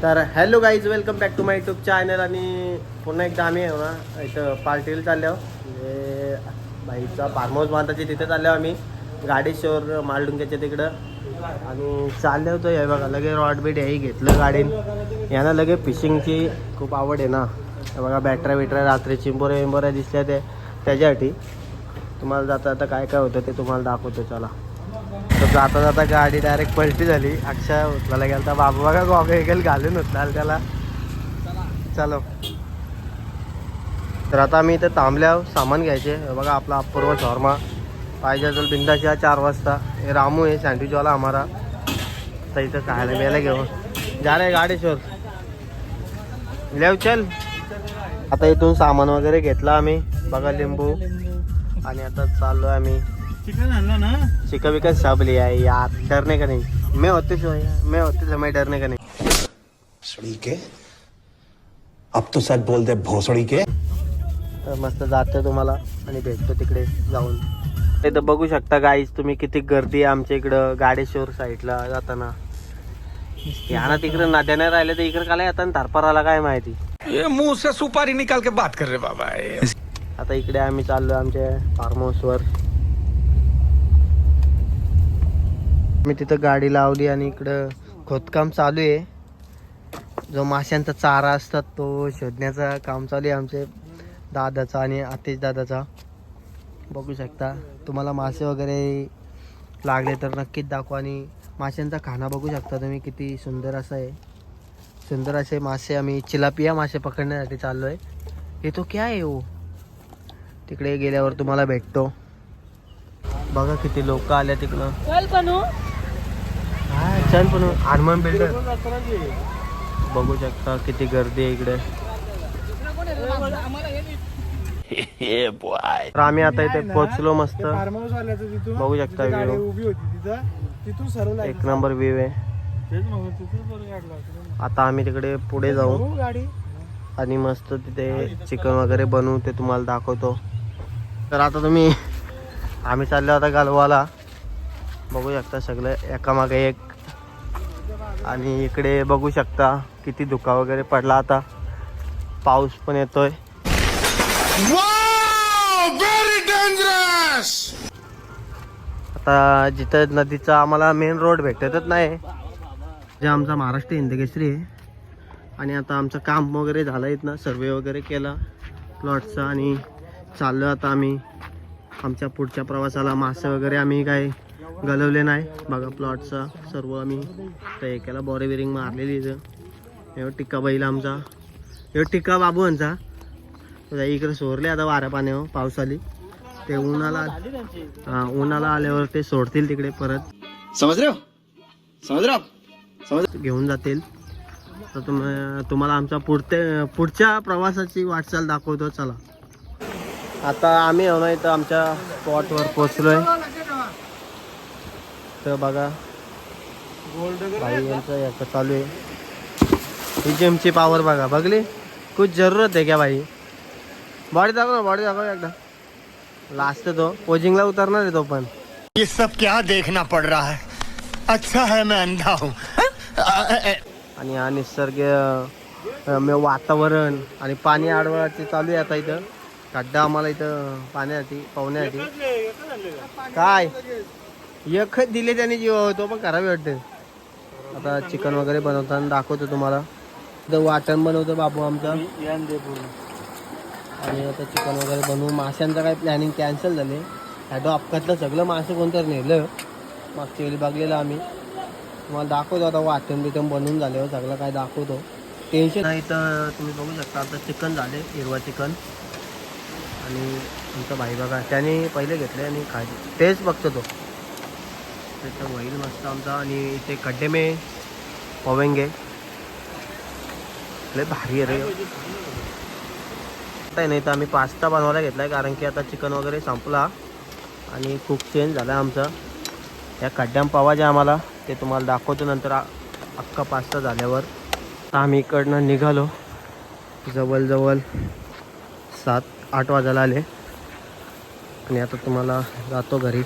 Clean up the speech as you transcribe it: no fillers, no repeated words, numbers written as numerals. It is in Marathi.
तर hello guys, welcome back to my YouTube channel. आणि पुन्हा एकदा आम्ही आहे ना इथं पार्टीला चाललो. म्हणजे बाईचा फार्म हाऊस बांधायची तिथे चाललो आम्ही गाडेश्वर मालडुंग्याच्या तिकडं. आणि चालले होतो हे बघा, लगे रॉड बीट हेही घेतलं गाडीन. यांना लगे फिशिंगची खूप आवड आहे ना. हे बघा बॅटऱ्या बिटऱ्या रात्री चिंबोऱ्या विंबोऱ्या दिसल्या त्याच्यासाठी. तुम्हाला जाता आता काय काय होतं ते तुम्हाला दाखवतो. चला. तर जाता जाता गाडी डायरेक्ट पलटी झाली. अक्षय उचलायला गेला तर बाबा बघा गॉगल घालून उचलाल त्याला. चलो. तर आता आम्ही इथं थांबल्यावर सामान घ्यायचे. बघा आपला अपूर्व शॉर्मा पाहिजे असेल बिंदाच्या 4 वाजता. हे रामू आहे सँडविचवाला आम्हाला. तर इथं खायला बियायला घेऊन जा रे गाडेश्वर लेव चल. आता इथून सामान वगैरे घेतला आम्ही. बघा लिंबू. आणि आता चाललो आम्ही. चिकन आणलं ना. चिकन विकन सब लिया है यार, डरने का नहीं. मैं होते समय डरने का नहीं. भोसड़ी के अब तो सच बोल दे भोसड़ी के. तर मस्त जातो तुम्हाला आणि भेटतो तिकडे जाऊन. ते तर बघू शकता गाईज तुम्ही किती गर्दी आहे आमच्या इकडं गाडेश्वर साईडला जाताना. या ना तिकडं नद्याने राहिले तर इकडे काला येतात थारपाराला काय माहिती. ये मुंह से सुपारी निकाल के बात कर रहे बाबा. आता इकडे आम्ही चाललो आमच्या फार्म हाऊसवर. मी तिथं गाडी लावली आणि इकडं खोदकाम चालू आहे. जो माशांचा चारा असतात तो शोधण्याचा काम चालू आहे आमचे दादाचा आणि आतिश दादाचा. बघू शकता. तुम्हाला मासे वगैरे लागले तर नक्कीच दाखवा. आणि माशांचा खाना बघू शकता तुम्ही किती सुंदर असा आहे. सुंदर असे मासे आम्ही चिलापिया मासे पकडण्यासाठी चाललो आहे. हे तो क्या आहे हो. तिकडे गेल्यावर तुम्हाला भेटतो. बघा किती लोक आले तिकडं. चल बनू. हा चल पण हनुमान बिल्डर बघू शकता किती गर्दी आहे इकडे. तर आम्ही आता इथे पोहोचलो. मस्त फार्म हाऊस आल्याचं तिथून बघू शकता गाडी व्ह्यू. उभी होती तिथून सरळ एक नंबर व्ह्यू आहे. आता आम्ही तिकडे पुढे जाऊ गाडी आणि मस्त तिथे चिकन वगैरे बनवू ते तुम्हाला दाखवतो. तर आता आम्ही चाललो आता गालवाला. बघू शकता सगळं एकामागे एक. आणि इकडे बघू शकता किती धुका वगैरे पडला. आता पाऊस पण येतोय. आता जिथं नदीचा आम्हाला मेन रोड भेटतच नाही जे आमचा महाराष्ट्र हिंदकेसरी आहे. आणि आता आमचं काम वगैरे झालं आहेत ना, सर्वे वगैरे केला प्लॉटचा. आणि चाललो आता आम्ही आमच्या पुढच्या प्रवासाला. मासे वगैरे आम्ही काय गलवले नाही. बघा प्लॉटचा सर्व आम्ही ते केला. बोरे बिरिंग मारलेली इथं. एवढं टिक्का बैल आमचा. एवढं टिक्का बाबू यांचा इकडे सोडले आता वाऱ्या पाण्यावर. पाऊस आली ते उन्हाळा आल्यावर ते सोडतील तिकडे परत. समज घेऊन जातील. तर तुम्हाला आमचा पुढच्या प्रवासाची वाटचाल दाखवतो. चला. आता आम्ही इथं आमच्या स्पॉटवर पोहोचलोय. तर बघा भाई यांचं याचं चालू आहे. ही जिमची पावर बघा. बघली कुछ जरूरत आहे क्या भाई. बॉडी दाखव एकदा. लास्ट तो पोजिंगला उतरणार आहे तो पण. ये सब क्या देखना पड़ रहा है. अच्छा है मैं अंधा हूँ. आणि हा निसर्ग वातावरण आणि पाणी अडवळाचे चालू आहे. आता इथं खड्डा आम्हाला इथं पावण्यासाठी काय एक दिले त्याने जीव तो पण करावे वाटते. आता चिकन वगैरे बनवताना दाखवतो तुम्हाला. इथं वाटण बनवतो बाबू आमचा. आणि आता चिकन वगैरे बनवू. माशांचं काय प्लॅनिंग कॅन्सल झाले. ह्याडो अपघातलं सगळं मासे कोणतरी नेलं. मागच्या वेळी बघलेलं आम्ही. तुम्हाला दाखवतो आता वाटण बिटण बनवून झाल्यावर सगळं काय दाखवतो. टेन्शन नाही. तर तुम्ही बघू शकता आता चिकन झाले. हिरवा चिकन. आणि आमचा भाई बघा त्याने पहिले घेतले आणि खायचे टेस्ट बघतो तो. त्याचं होईल मस्त आमचा. आणि इथे खड्डे में पवेंगे लय भारी आहे रे. नाही तर आम्ही पास्ता बनवायला घेतला आहे कारण की आता चिकन वगैरे संपला आणि कुक चेंज झाला आमचा. या खड्ड्याम पावाजे आम्हाला ते तुम्हाला दाखवतो नंतर अख्खा पास्ता झाल्यावर. आम्ही इकडनं निघालो. जवळजवळ 7-8 वाजायला आले. आणि आता तुम्हाला जातो घरी.